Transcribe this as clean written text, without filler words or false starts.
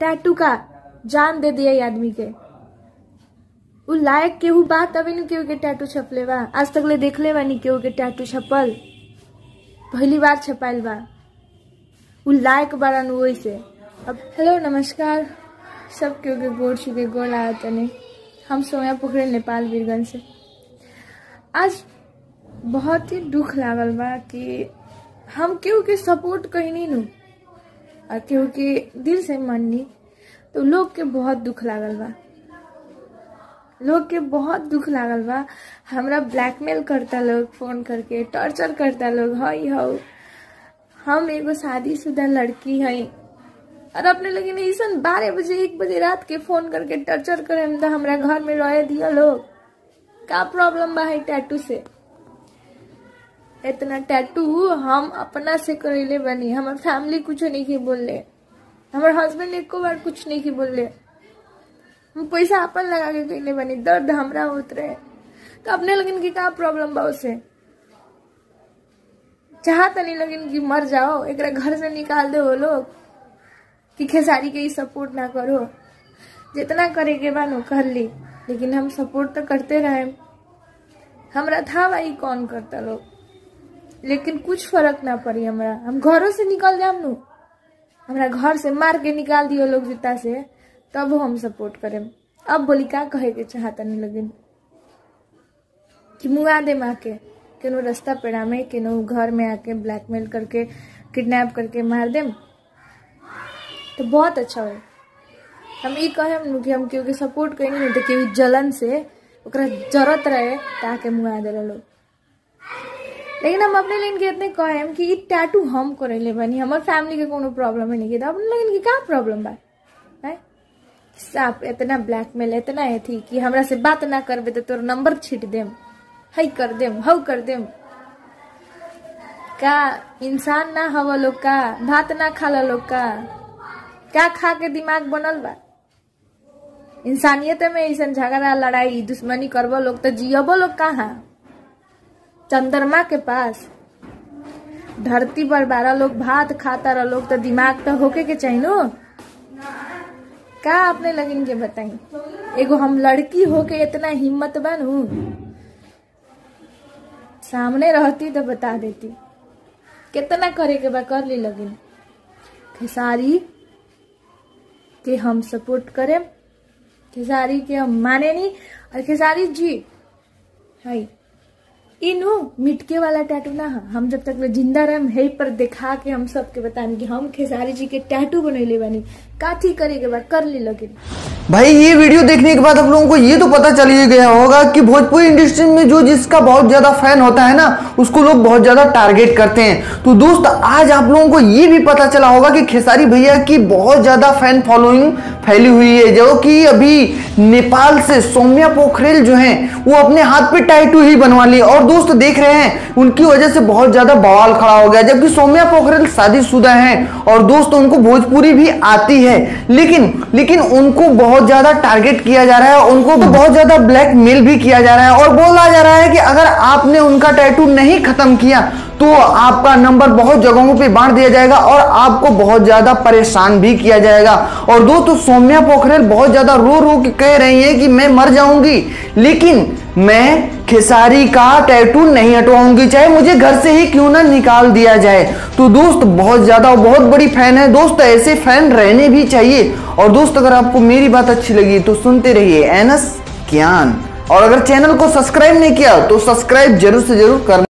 Tattoo का जान दे दिया आदमी के। उ लायक केहू बात तभी नहीं केहू के टैटू छपले बा। आज तक ले देखले बानी केहू के टैटू छपल, पहली बार छपाइल बा। उ लायक बारन वैसे। अब हेलो नमस्कार सब केहू के गोड़ छुके गोड़ आया तने। हम सोया पोखरे नेपाल वीरगंज से। आज बहुत ही दुख लागल बा कि हम केहू के सपोर्ट कहीं नु और केहू के दिल से मननी, तो लोग के बहुत दुख लागल बा। लोग के बहुत दुख लागल बा। हमरा ब्लैकमेल करता लोग, फोन करके टॉर्चर करता लोग। हई हो हम एगो शादीशुदा लड़की हई और अपने लगे ऐसा 12 बजे 1 बजे रात के फोन करके टॉर्चर करे तो हमरा घर में रह दिया लोग। का प्रॉब्लम बा है टैटू से? इतना टैटू हम अपना से करेले बनी। हमार फैमिली कुछ नहीं की बोले, हमारे हस्बैंड एको बार कुछ नहीं की बोले। हम पैसा अपन लगा के कइले बनी, दर्द हमरा होत रहे। तो अपने लगन की का प्रॉब्लम बा उसे? चाहत नहीं लगन की मर जाओ, एक घर से निकाल दे वो लोग कि खेसारी के सपोर्ट ना करो। जितना करे के बा नो कर ली, लेकिन हम सपोर्ट तो करते रहे। हमरा था भाई कौन करता लोग, लेकिन कुछ फर्क ना पड़ी हमरा। हम घरों से निकल जाम नु, हमरा घर से मार के निकाल दियो लोग जूता से, तब हम सपोर्ट करें। अब बोली का कहे के चाहता नहीं लगिन कि मुआ दे माँ के केनो रास्ता पेड़ा में, केनो घर में आके ब्लैकमेल करके किडनैप करके मार देम तो बहुत अच्छा हो। हम ये कहे कि हम क्योंकि सपोर्ट करेंगे नहीं तो केहू जलन से ओकरा जरूरत रहे ताके मुआ दे लोग। लेकिन हम अपने लेकिन के इतने कहे कि ये टैटू हम करेले बनी, हमारे फैमिली के कोनो प्रॉब्लम है नहीं। अपने लेकिन की क्या प्रॉब्लम बा है? साफ इतना ब्लैकमेल इतना है थी कि हमरा से बात ना करबे तो तोर नंबर छीट देम, हई कर देम, हव कर देम। का इंसान ना हवा लोग का? भात ना खाला लोग का? क्या खा के दिमाग बनल बा? इंसानियत में ऐसा झगड़ा लड़ाई दुश्मनी करबो लोग तो जियबो लोग कहाँ? चंद्रमा के पास धरती पर 12 लोग भात खाता रह लोग तो दिमाग तो होके के चाहिए नो। का आपने लगन के बताई? एगो हम लड़की होके इतना हिम्मत बनू, सामने रहती तो बता देती। कितना करे के बा कर ली। लगिन खेसारी के हम सपोर्ट करें, खेसारी के हम माने नहीं। और खेसारी जी है इनू मिटके वाला टैटू ना है। हम जब तक जिंदा रहे है पर दिखा के हम सबके बताएं कि हम खेसारी जी के टैटू बनैले बानी। काथी करे के बाद कर ली। लगिन भाई ये वीडियो देखने के बाद आप लोगों को ये तो पता चल ही गया होगा कि भोजपुरी इंडस्ट्री में जो जिसका बहुत ज्यादा फैन होता है ना, उसको लोग बहुत ज्यादा टारगेट करते हैं। तो दोस्त आज आप लोगों को ये भी पता चला होगा कि खेसारी भैया की बहुत ज्यादा फैन फॉलोइंग फैली हुई है, जो कि अभी नेपाल से सौम्या पोखरेल जो है वो अपने हाथ पे टैटू ही बनवा ली। और दोस्त देख रहे हैं उनकी वजह से बहुत ज्यादा बवाल खड़ा हो गया, जबकि सौम्या पोखरेल शादीशुदा है और दोस्त उनको भोजपुरी भी आती है, लेकिन उनको बहुत ज्यादा टारगेट किया जा रहा है, उनको तो बहुत ज्यादा ब्लैकमेल भी किया जा रहा है और बोला जा रहा है कि अगर आपने उनका टैटू नहीं खत्म किया तो आपका नंबर बहुत जगहों पे बांट दिया जाएगा और आपको बहुत ज्यादा परेशान भी किया जाएगा। और दोस्तों सौम्या पोखरेल बहुत ज्यादा रो रो के कह रही है कि मैं मर जाऊंगी लेकिन मैं खेसारी का टैटू नहीं हटवाऊंगी, चाहे मुझे घर से ही क्यों ना निकाल दिया जाए। तो दोस्त बहुत बड़ी फैन है। दोस्त ऐसे फैन रहने भी चाहिए। और दोस्त अगर आपको मेरी बात अच्छी लगी तो सुनते रहिए एनएस ज्ञान, और अगर चैनल को सब्सक्राइब नहीं किया तो सब्सक्राइब जरूर से जरूर करना।